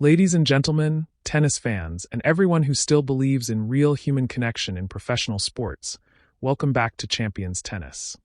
Ladies and gentlemen, tennis fans, and everyone who still believes in real human connection in professional sports, welcome back to Champions Tennis.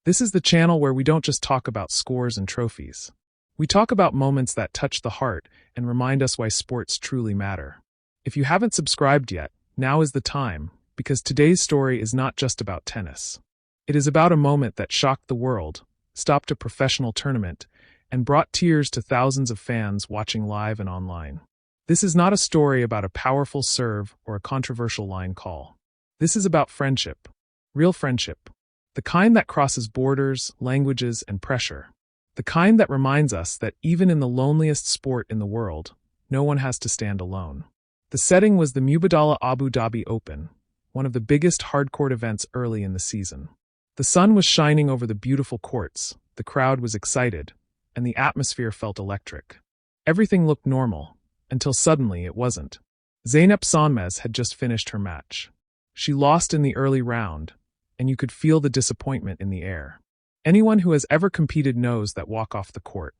This is the channel where we don't just talk about scores and trophies. We talk about moments that touch the heart and remind us why sports truly matter. If you haven't subscribed yet, now is the time, because today's story is not just about tennis. It is about a moment that shocked the world, stopped a professional tournament, and brought tears to thousands of fans watching live and online. This is not a story about a powerful serve or a controversial line call. This is about friendship. Real friendship. The kind that crosses borders, languages, and pressure. The kind that reminds us that even in the loneliest sport in the world, no one has to stand alone. The setting was the Mubadala Abu Dhabi Open, one of the biggest hardcourt events early in the season. The sun was shining over the beautiful courts, the crowd was excited, and the atmosphere felt electric. Everything looked normal, until suddenly it wasn't. Zeynep Sonmez had just finished her match. She lost in the early round, and you could feel the disappointment in the air. Anyone who has ever competed knows that walk off the court.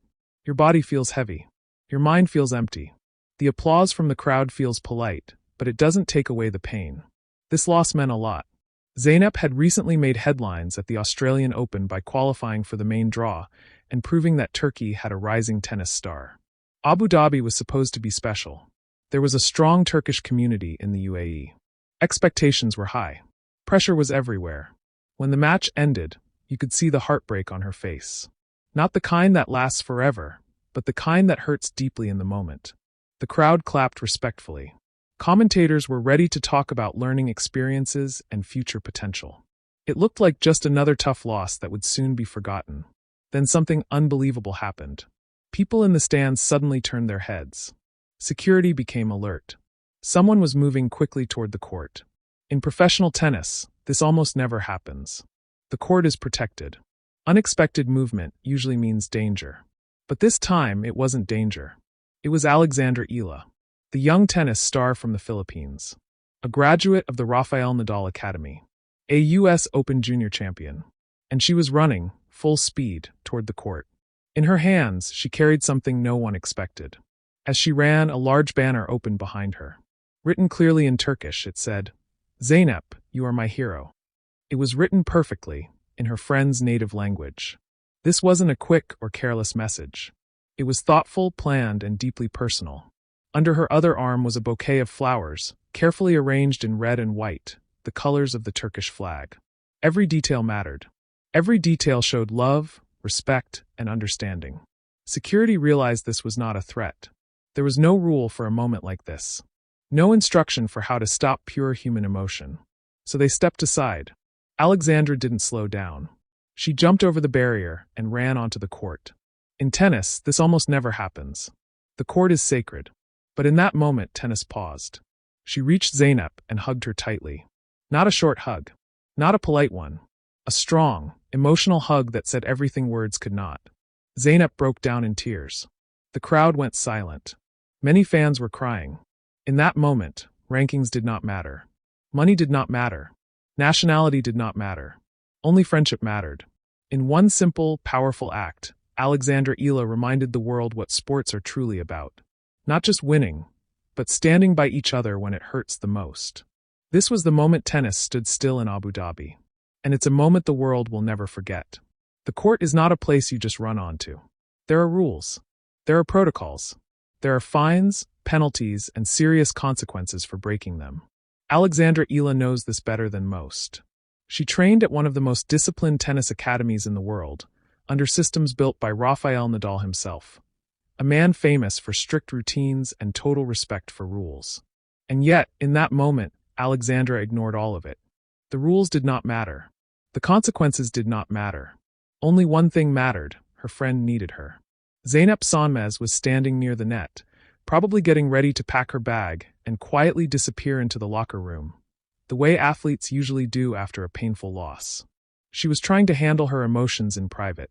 Your body feels heavy. Your mind feels empty. The applause from the crowd feels polite, but it doesn't take away the pain. This loss meant a lot. Zeynep had recently made headlines at the Australian Open by qualifying for the main draw and proving that Turkey had a rising tennis star. Abu Dhabi was supposed to be special. There was a strong Turkish community in the UAE. Expectations were high. Pressure was everywhere. When the match ended, you could see the heartbreak on her face. Not the kind that lasts forever, but the kind that hurts deeply in the moment. The crowd clapped respectfully. Commentators were ready to talk about learning experiences and future potential. It looked like just another tough loss that would soon be forgotten. Then something unbelievable happened. People in the stands suddenly turned their heads. Security became alert. Someone was moving quickly toward the court. In professional tennis, this almost never happens. The court is protected. Unexpected movement usually means danger. But this time, it wasn't danger. It was Alexandra Ila, the young tennis star from the Philippines, a graduate of the Rafael Nadal Academy, a U.S. Open junior champion. And she was running, full speed, toward the court. In her hands, she carried something no one expected. As she ran, a large banner opened behind her. Written clearly in Turkish, it said, "Zeynep, you are my hero." It was written perfectly, in her friend's native language. This wasn't a quick or careless message. It was thoughtful, planned, and deeply personal. Under her other arm was a bouquet of flowers, carefully arranged in red and white, the colors of the Turkish flag. Every detail mattered. Every detail showed love, respect, and understanding. Security realized this was not a threat. There was no rule for a moment like this. No instruction for how to stop pure human emotion. So they stepped aside. Alexandra didn't slow down. She jumped over the barrier and ran onto the court. In tennis, this almost never happens. The court is sacred. But in that moment, tennis paused. She reached Zeynep and hugged her tightly. Not a short hug. Not a polite one. A strong, emotional hug that said everything words could not. Zeynep broke down in tears. The crowd went silent. Many fans were crying. In that moment, rankings did not matter. Money did not matter. Nationality did not matter. Only friendship mattered. In one simple, powerful act, Alexandra Ila reminded the world what sports are truly about. Not just winning, but standing by each other when it hurts the most. This was the moment tennis stood still in Abu Dhabi. And it's a moment the world will never forget. The court is not a place you just run onto. There are rules. There are protocols. There are fines, penalties, and serious consequences for breaking them. Alexandra Ila knows this better than most. She trained at one of the most disciplined tennis academies in the world, under systems built by Rafael Nadal himself, a man famous for strict routines and total respect for rules. And yet, in that moment, Alexandra ignored all of it. The rules did not matter. The consequences did not matter. Only one thing mattered: her friend needed her. Zeynep Sonmez was standing near the net, probably getting ready to pack her bag and quietly disappear into the locker room, the way athletes usually do after a painful loss. She was trying to handle her emotions in private.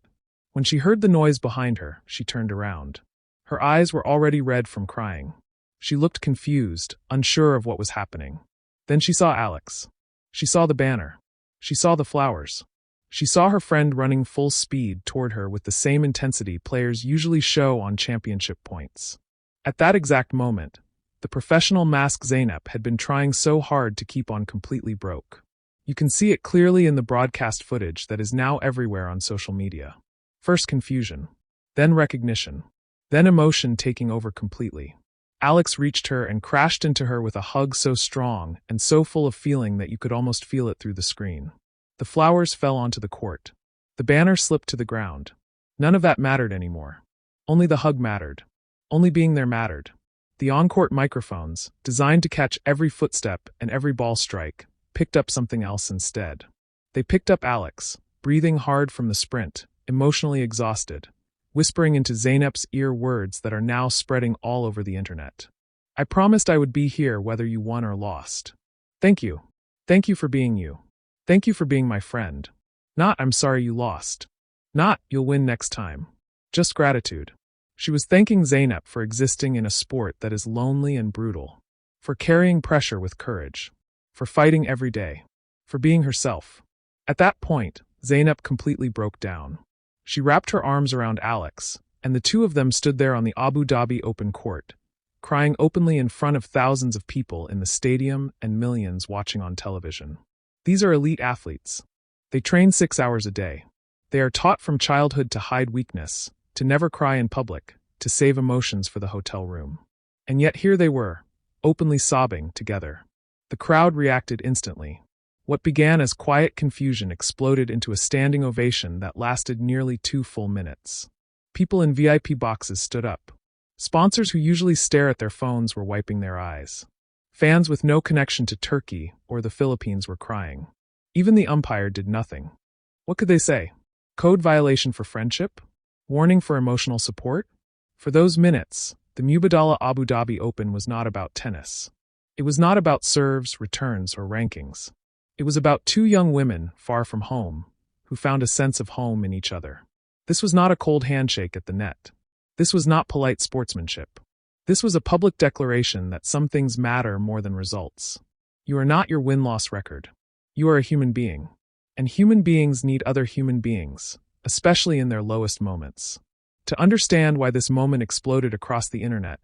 When she heard the noise behind her, she turned around. Her eyes were already red from crying. She looked confused, unsure of what was happening. Then she saw Alex. She saw the banner. She saw the flowers. She saw her friend running full speed toward her with the same intensity players usually show on championship points. At that exact moment, the professional mask Zeynep had been trying so hard to keep on completely broke. You can see it clearly in the broadcast footage that is now everywhere on social media. First confusion, then recognition, then emotion taking over completely. Alex reached her and crashed into her with a hug so strong and so full of feeling that you could almost feel it through the screen. The flowers fell onto the court. The banner slipped to the ground. None of that mattered anymore. Only the hug mattered. Only being there mattered. The on-court microphones, designed to catch every footstep and every ball strike, picked up something else instead. They picked up Alex, breathing hard from the sprint, emotionally exhausted, whispering into Zeynep's ear words that are now spreading all over the internet. I promised I would be here whether you won or lost. Thank you. Thank you for being you. Thank you for being my friend. Not, I'm sorry you lost. Not, you'll win next time. Just gratitude. She was thanking Zeynep for existing in a sport that is lonely and brutal, for carrying pressure with courage, for fighting every day, for being herself. At that point, Zeynep completely broke down. She wrapped her arms around Alex, and the two of them stood there on the Abu Dhabi Open Court, crying openly in front of thousands of people in the stadium and millions watching on television. These are elite athletes. They train 6 hours a day. They are taught from childhood to hide weakness, to never cry in public, to save emotions for the hotel room. And yet here they were, openly sobbing together. The crowd reacted instantly. What began as quiet confusion exploded into a standing ovation that lasted nearly 2 full minutes. People in VIP boxes stood up. Sponsors who usually stare at their phones were wiping their eyes. Fans with no connection to Turkey or the Philippines were crying. Even the umpire did nothing. What could they say? Code violation for friendship? Warning for emotional support? For those minutes, the Mubadala Abu Dhabi Open was not about tennis. It was not about serves, returns, or rankings. It was about 2 young women, far from home, who found a sense of home in each other. This was not a cold handshake at the net. This was not polite sportsmanship. This was a public declaration that some things matter more than results. You are not your win-loss record. You are a human being. And human beings need other human beings, especially in their lowest moments. To understand why this moment exploded across the internet,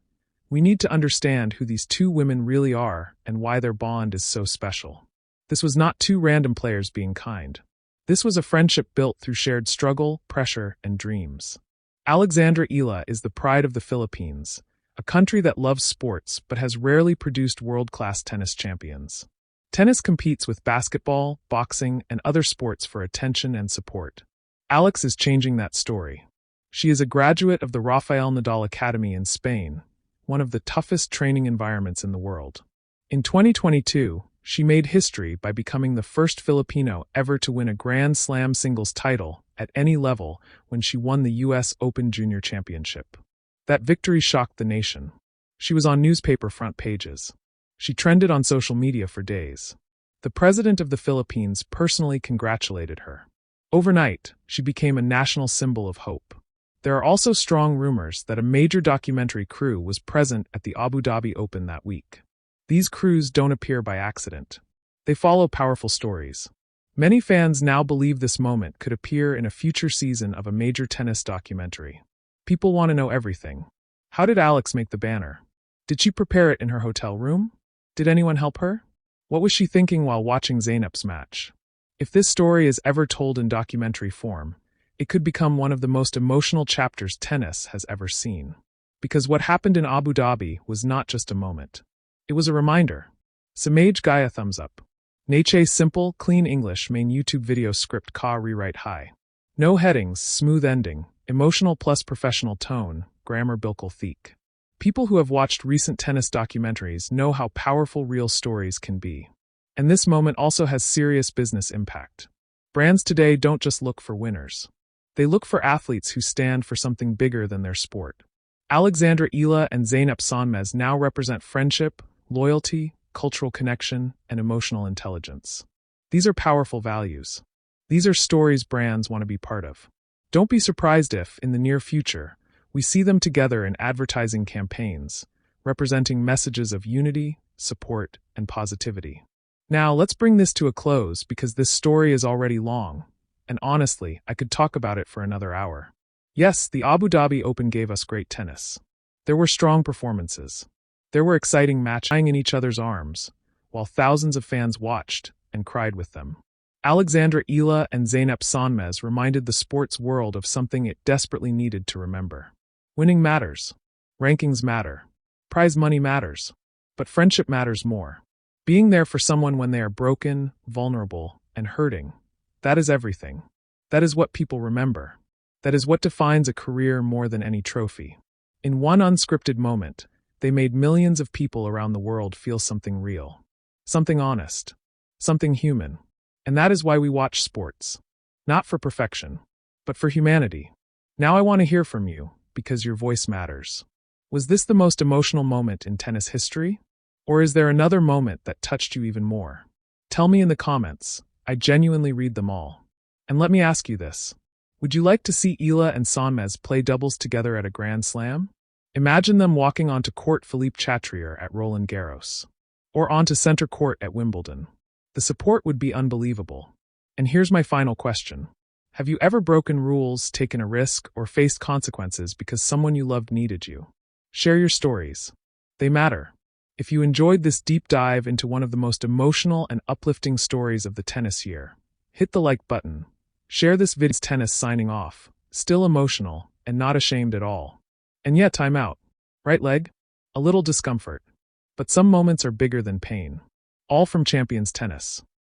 we need to understand who these 2 women really are and why their bond is so special. This was not 2 random players being kind. This was a friendship built through shared struggle, pressure, and dreams. Alexandra Ila is the pride of the Philippines, a country that loves sports but has rarely produced world-class tennis champions. Tennis competes with basketball, boxing, and other sports for attention and support. Alex is changing that story. She is a graduate of the Rafael Nadal Academy in Spain, one of the toughest training environments in the world. In 2022, she made history by becoming the first Filipino ever to win a Grand Slam singles title at any level when she won the U.S. Open Junior Championship. That victory shocked the nation. She was on newspaper front pages. She trended on social media for days. The president of the Philippines personally congratulated her. Overnight, she became a national symbol of hope. There are also strong rumors that a major documentary crew was present at the Abu Dhabi Open that week. These crews don't appear by accident. They follow powerful stories. Many fans now believe this moment could appear in a future season of a major tennis documentary. People want to know everything. How did Alex make the banner? Did she prepare it in her hotel room? Did anyone help her? What was she thinking while watching Zeynep's match? If this story is ever told in documentary form, it could become one of the most emotional chapters tennis has ever seen. Because what happened in Abu Dhabi was not just a moment. It was a reminder. Samaj Gaya thumbs up. Nache simple, clean English main YouTube video script ka rewrite high. No headings, smooth ending, emotional plus professional tone, grammar bilkul theek. People who have watched recent tennis documentaries know how powerful real stories can be. And this moment also has serious business impact. Brands today don't just look for winners. They look for athletes who stand for something bigger than their sport. Alexandra Ila and Zeynep Sonmez now represent friendship, loyalty, cultural connection, and emotional intelligence. These are powerful values. These are stories brands want to be part of. Don't be surprised if, in the near future, we see them together in advertising campaigns, representing messages of unity, support, and positivity. Now, let's bring this to a close because this story is already long, and honestly, I could talk about it for another hour. Yes, the Abu Dhabi Open gave us great tennis. There were strong performances. There were exciting matches lying in each other's arms, while thousands of fans watched and cried with them. Alexandra Ila and Zeynep Sonmez reminded the sports world of something it desperately needed to remember. Winning matters. Rankings matter. Prize money matters. But friendship matters more. Being there for someone when they are broken, vulnerable, and hurting. That is everything. That is what people remember. That is what defines a career more than any trophy. In one unscripted moment, they made millions of people around the world feel something real. Something honest. Something human. And that is why we watch sports. Not for perfection, but for humanity. Now I want to hear from you, because your voice matters. Was this the most emotional moment in tennis history? Or is there another moment that touched you even more? Tell me in the comments. I genuinely read them all. And let me ask you this. Would you like to see Ila and Sonmez play doubles together at a Grand Slam? Imagine them walking onto court Philippe Chatrier at Roland Garros. Or onto center court at Wimbledon. The support would be unbelievable. And here's my final question. Have you ever broken rules, taken a risk, or faced consequences because someone you loved needed you? Share your stories. They matter. If you enjoyed this deep dive into one of the most emotional and uplifting stories of the tennis year, hit the like button. Share this video. Tennis signing off. Still emotional, and not ashamed at all. And yet, time out. Right leg? A little discomfort. But some moments are bigger than pain. All from Champions Tennis.